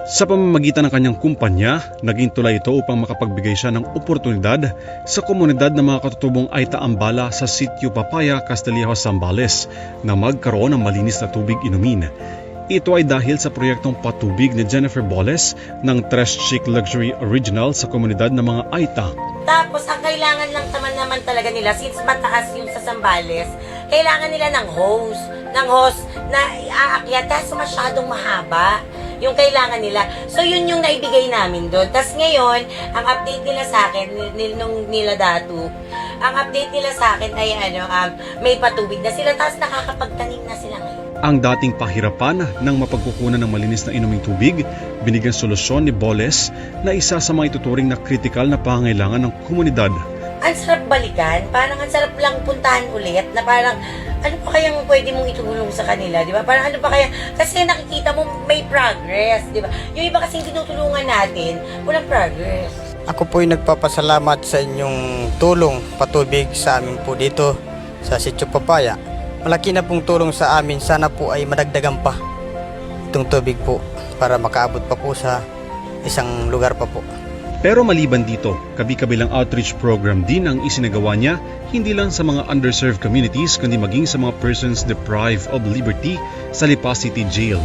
Sa pamamagitan ng kanyang kumpanya, naging tulay ito upang makapagbigay siya ng oportunidad sa komunidad ng mga katutubong Aita Ambala sa Sitio Papaya, Castillejo, Zambales na magkaroon ng malinis na tubig inumin. Ito ay dahil sa proyektong patubig ni Jennifer Boles ng Tres Chic Luxury Original sa komunidad ng mga Aita. Tapos, ang kailangan lang naman talaga nila, since mataas yung sa Zambales, kailangan nila ng hose na aakyat kasi masyadong mahaba yung kailangan nila. So, yun yung naibigay namin doon. Tapos ngayon, ang update nila sa akin, nung nila Datu, ang update nila sa akin ay may patubig na sila, tapos nakakapagtanim na sila ngayon. Ang dating pahirapan ng mapagkukunan ng malinis na inuming tubig, binigyan solusyon ni Boles na isa sa mga ituturing na kritikal na pangangailangan ng komunidad. Ang sarap balikan, parang ang sarap lang puntahan ulit, na parang ano pa kayang pwede mong itulong sa kanila, di ba? Parang ano pa kaya, kasi nakikita mo may progress, di ba? Yung iba kasing tinutulungan natin, walang progress. Ako po'y nagpapasalamat sa inyong tulong patubig sa amin po dito sa Sitio Papaya. Malaki na pong tulong sa amin, sana po ay madagdagan pa itong tubig po para makaabot pa po sa isang lugar pa po. Pero maliban dito, kabi-kabilang outreach program din ang isinagawa niya hindi lang sa mga underserved communities kundi maging sa mga persons deprived of liberty sa Lipa City Jail.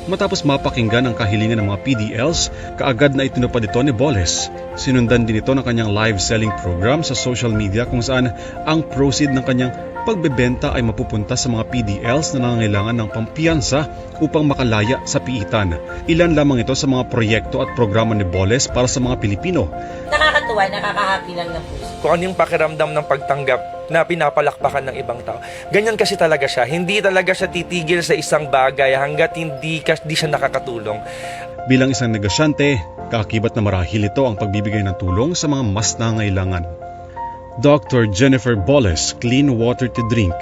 Matapos mapakinggan ang kahilingan ng mga PDLs, kaagad na itinupad ito ni Boles. Sinundan din ito ng kanyang live selling program sa social media kung saan ang proceed ng kanyang pagbebenta ay mapupunta sa mga PDLs na nangangailangan ng pampiyansa upang makalaya sa piitan. Ilan lamang ito sa mga proyekto at programa ni Boles para sa mga Pilipino. Nakakatuwa, nakaka-happy lang na puso. Kung ano yung pakiramdam ng pagtanggap na pinapalakpakan ng ibang tao. Ganyan kasi talaga siya. Hindi talaga siya titigil sa isang bagay hanggat hindi siya nakakatulong. Bilang isang negosyante, kaakibat na marahil ito ang pagbibigay ng tulong sa mga mas nangangailangan. Dr. Jennifer Boles, Clean Water to Drink.